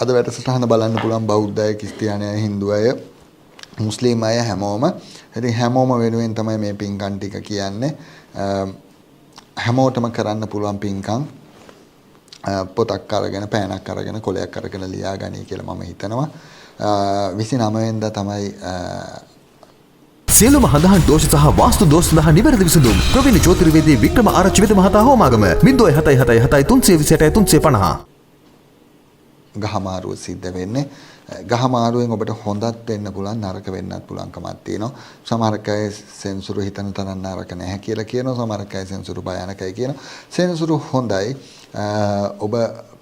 අද වැඩසටහන බලන්න පුළුවන් බෞද්ධ අය, ක්‍රිස්තියානි අය, හින්දු අය, මුස්ලිම් අය හැමෝම. ඉතින් හැමෝම වෙනුවෙන් තමයි මේ පින්කම් ටික කියන්නේ. හැමෝටම කරන්න පුළුවන් පින්කම්. පොතක් අරගෙන, පෑනක් අරගෙන, කොලයක් අරගෙන ලියා ගනී කියලා මම හිතනවා. 29 වෙනිදා තමයි සියලුම හඳහන් දෝෂ සහ වාස්තු දෝෂ සඳහා නිවැරදි විසඳුම් ප්‍රවීණ ජ්‍යොතිර්වේදී වික්‍රම ආරච්චි වෙද මහතා හෝමාගම 0777 ගහමාරුව සිද්ධ වෙන්නේ. ගහමාරුවෙන් ඔබට හොඳත් වෙන්න පුළුවන්, නරක වෙන්නත් පුළුවන්කමක් තියෙනවා. සමහර අය සෙන්සුරු හිතන තරම් නරක නැහැ කියලා කියනවා. සමහර අය සෙන්සුරු භයානකයි කියනවා. සෙන්සුරු හොඳයි. ඔබ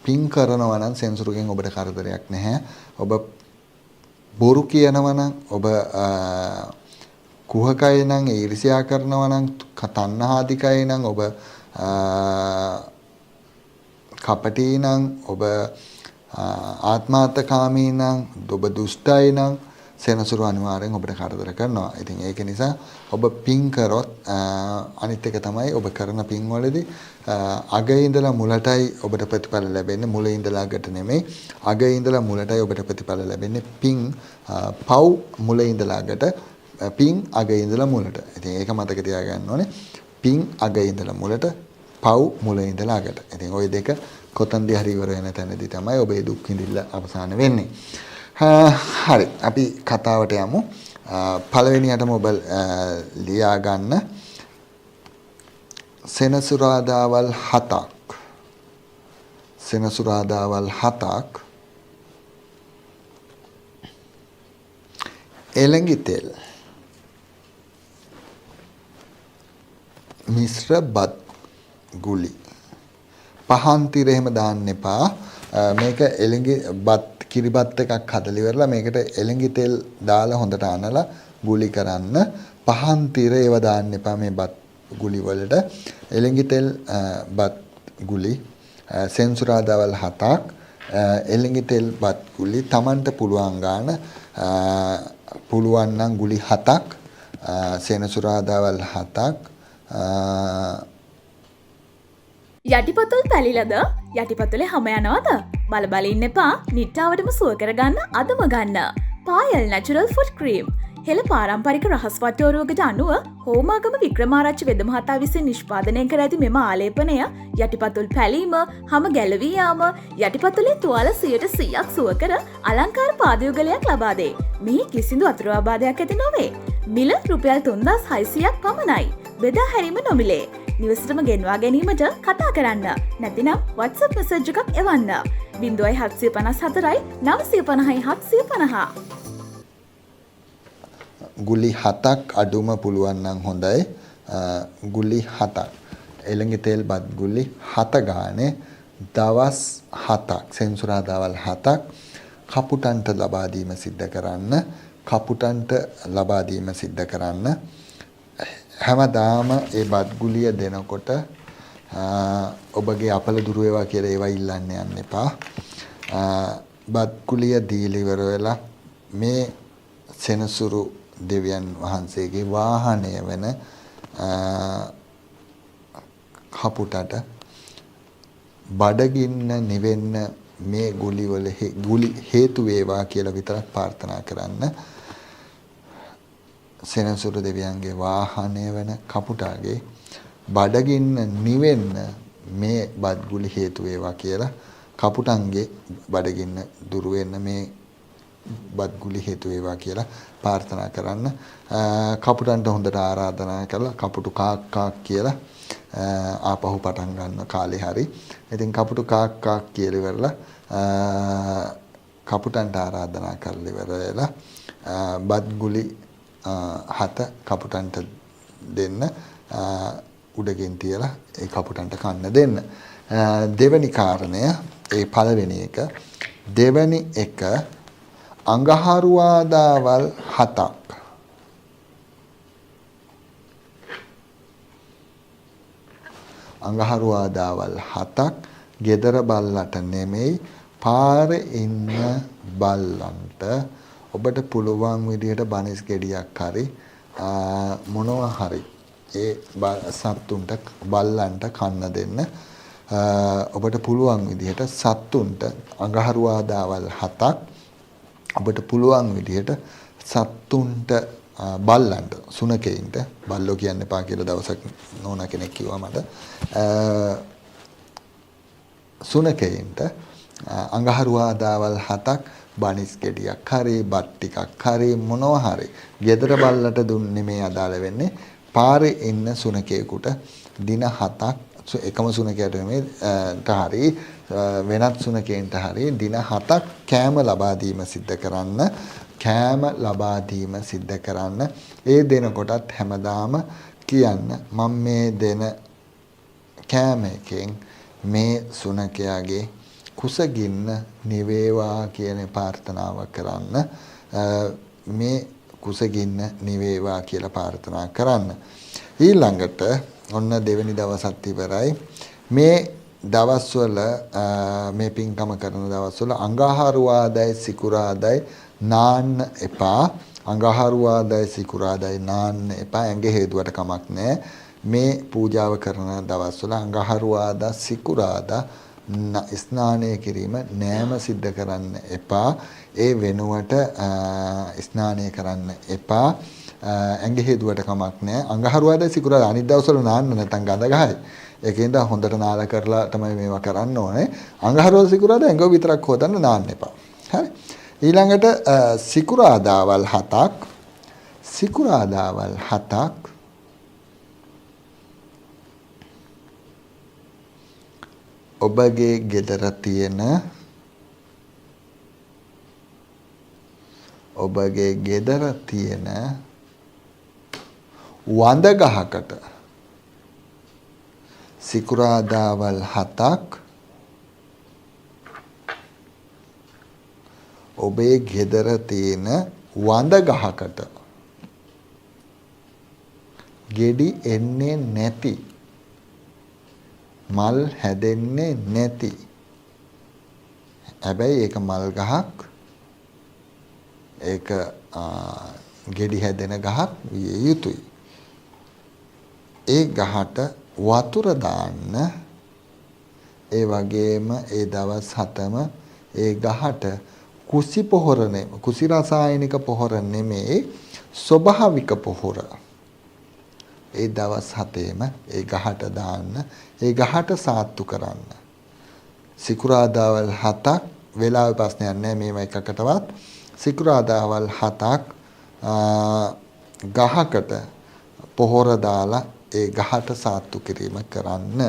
පින් කරනවා නම් සෙන්සුරුගෙන් ඔබට කරදරයක් නැහැ. ඔබ බොරු කියනවා නම්, ඔබ කුහකයි නම්, ඊර්ෂ්‍යා කරනවා නම්, තණ්හාදිකයි නම්, ඔබ කපටී නම්, ඔබ ආත්මාර්ථකාමී නම්, ඔබ දුෂ්ටයි නම් සෙනසුරු අනිවාර්යෙන් ඔබට කරදර කරනවා. ඉතින් ඒක නිසා ඔබ පින් කරොත් අනිත් එක තමයි ඔබ කරන පින් වලදී අගේ ඉඳලා මුලටයි ඔබට ප්‍රතිඵල ලැබෙන්නේ, මුල ඉඳලා අගට නෙමෙයි. අගේ ඉඳලා මුලටයි ඔබට ප්‍රතිඵල ලැබෙන්නේ. පින් පව් මුල ඉඳලා අගට, පින් අගේ ඉඳලා මුලට. ඉතින් ඒක මතක තියාගන්න ඕනේ. පින් අගේ ඉඳලා මුලට, පව් මුල ඉඳලා අගට. ඉතින් ওই දෙක කොතනදී හරි ඉවර වෙන තැනදී තමයි ඔබේ දුක් විඳින්න අවසන් වෙන්නේ. හරි, අපි කතාවට යමු. පළවෙනියටම ඔබ ලියා ගන්න සෙනසුරාදාවල් 7ක්. සෙනසුරාදාවල් 7ක් එළඟි තෙල් මිශ්‍ර බත් ගුලි. පහන් තිර එහෙම දාන්න එපා. මේක එළඟි බත් කිරිබත් එකක් හදලා ඉවරලා මේකට එළඟි තෙල් දාලා හොඳට අනලා ගුලි කරන්න. පහන් තිර ඒව දාන්න එපා මේ බත් ගුලි වලට. එළඟි තෙල් බත් ගුලි සෙන්සුරාදාවල් 7ක්. එළඟි තෙල් බත් ගුලි Tamanට පුළුවන් ගාන, පුළුවන් නම් ගුලි 7ක්, සෙනසුරාදාවල් 7ක්. යටිපතුල් පැලිලද? යටිපතුලේ හැම යනවද? බල බල ඉන්න එපා. නිට්ටාවටම සුව කරගන්න අදම ගන්න. පායල් නැචරල් ෆුට් ක්‍රීම්. හෙළ පාරම්පරික රහස් වට්ටෝරුවකට අනුව හෝමාගම වික්‍රමාරච්චි වෙද මහතා විසින් නිෂ්පාදනය කර ඇති මෙම ආලේපනය යටිපතුල් පැලීම, හම ගැලවී යාම, යටිපතුලේ තුවාල 100% සුව කර අලංකාර පාදයුගලයක් ලබා දේ. මෙහි කිසිදු අතුරු ආබාධයක් ඇති නොවේ. මිල රුපියල් 3600ක් පමණයි. බෙදා හැරීම නොමිලේ. නිවසටම ගෙන්වා ගැනීමට කතා කරන්න. නැතිනම් WhatsApp message එකක් එවන්න. 0754 950 750. ගුලි 7ක් අඩුම පුළුවන් නම් හොඳයි. ගුලි 7ක්. එළඟි තෙල් බත් ගුලි 7 ගානේ දවස් 7ක්, සෙන්සුරාදාවල් 7ක් කපුටන්ට ලබා දීම සිද්ධ කරන්න. කපුටන්ට ලබා දීම සිද්ධ කරන්න. හැමදාම ඒ බත් ගුලිය දෙනකොට ඔබගේ අපල දුර වේවා කියලා ඒවා ඉල්ලන්න යන්න එපා. බත් ගුලිය දීලා ඉවර වෙලා මේ සෙනසුරු දෙවියන් වහන්සේගේ වාහනය වෙන කපුටට බඩගින්න නිවෙන්න මේ ගුලි හේතු වේවා කියලා විතරක් ප්‍රාර්ථනා කරන්න. සෙනසුරු දෙවියන්ගේ වාහනය වෙන කපුටාගේ බඩගින්න නිවෙන්න මේ බත් ගුලි හේතු වේවා කියලා, කපුටන්ගේ බඩගින්න දුරු වෙන්න මේ බත් ගුලි හේතු වේවා කියලා ප්‍රාර්ථනා කරන්න. කපුටන්ට හොඳට ආරාධනා කරලා කපුටු කාක් කාක් කියලා ආපහු පටන් ගන්න කාලේ හරි. ඉතින් කපුටු කාක් කාක් කියලා ඉවරලා කපුටන්ට ආරාධනා කරලා ඉවරලා බත් ගුලි 7 කපුටන්ට දෙන්න. උඩගෙන් තියලා ඒ කපුටන්ට කන්න දෙන්න. දෙවැනි කාරණය, ඒ පළවෙනි එක. දෙවැනි එක අඟහරුවාදාවල් 7ක්. අඟහරුවාදාවල් 7ක් ගෙදර බල්ලට නෙමෙයි, පාරේ ඉන්න බල්ලන්ට ඔබට පුළුවන් විදිහට බනිස් ගෙඩියක් හරි මොනවා හරි ඒ සත්තුන්ට, බල්ලන්ට කන්න දෙන්න. ඔබට පුළුවන් විදිහට සත්තුන්ට අඟහරුවාදාවල් 7ක් ඔබට පුළුවන් විදිහට සත්තුන්ට බල්ලන්ට සුනකයින්ට බල්ලෝ කියන්න එපා කියලා දවසක් නෝනා කෙනෙක් කිව්වා මට සුනකයින්ට අඟහරුවාදාවල් 7ක් බනිස් ගෙඩියක් හරි බත් ටිකක් හරි මොනවා හරි ගෙදර බල්ලට දුන්නේ මේ අදාළ වෙන්නේ පාරේ ඉන්න සුනකයෙකුට දින 7ක් එකම සුනකයට නෙමෙයි හරි වෙනත් සුනකයන්ට හරි දින 7ක් කෑම ලබා දීම සිද්ධ කරන්න කෑම ලබා දීම සිද්ධ කරන්න ඒ දෙනකොටත් හැමදාම කියන්න මම මේ දෙන කෑම එකෙන් මේ සුනකයාගේ කුසගින්න නිවේවා කියන ප්‍රාර්ථනාව කරන්න මේ කුසගින්න නිවේවා කියලා ප්‍රාර්ථනා කරන්න ඊළඟට ඔන්න දෙවෙනි දවසත් ඉවරයි මේ දවස්වල මේ පින්කම කරන දවස්වල අඟහරුවාදයි සිකුරාදයි නාන්න එපා අඟහරුවාදයි සිකුරාදයි නාන්න එපා ඇඟ හේතුවට කමක් නැහැ මේ පූජාව කරන දවස්වල අඟහරුවාදා සිකුරාදා ස්නානය කිරීම නෑම සිද්ධ කරන්න එපා ඒ වෙනුවට ස්නානය කරන්න එපා ඇඟ හේතුවට කමක් නැහැ අඟහරුවාදා සිකුරාදා අනිත් දවස්වල නාන්න නැත්නම් ගඳ ගහයි ඒකෙන්ද හොඳට නාලා කරලා තමයි මේවා කරන්න ඕනේ අඟහරුවාදා සිකුරාදා ඇඟ විතරක් හොදන්න නාන්න එපා හරි ඊළඟට සිකුරාදාවල් 7ක් ඔබගේ ගෙදර තියෙන වඳ ගහකට සිකුරාදාවල් 7ක් ඔබේ ගෙදර තියෙන වඳ ගහකට ගෙඩි එන්නේ නැති මල් හැදෙන්නේ නැති හැබැයි ඒක මල් ගහක් ඒක ගෙඩි හැදෙන ගහක් විය යුතුයි ඒ ගහට වතුර දාන්න ඒ වගේම ඒ දවස් 7ම ඒ ගහට කුසි පොහොර නෙමෙයි කුසි රසායනික පොහොර නෙමෙයි ස්වභාවික පොහොර ඒ දවස් 7ෙම ඒ ගහට දාන්න ඒ ගහට සාත්තු කරන්න සිකුරාදාවල් 7ක් වෙලාව ප්‍රශ්නයක් නැහැ මේව එකකටවත් සිකුරාදාවල් 7ක් ගහකට පොහොර දාලා ඒ ගහට සාත්තු කිරීම කරන්න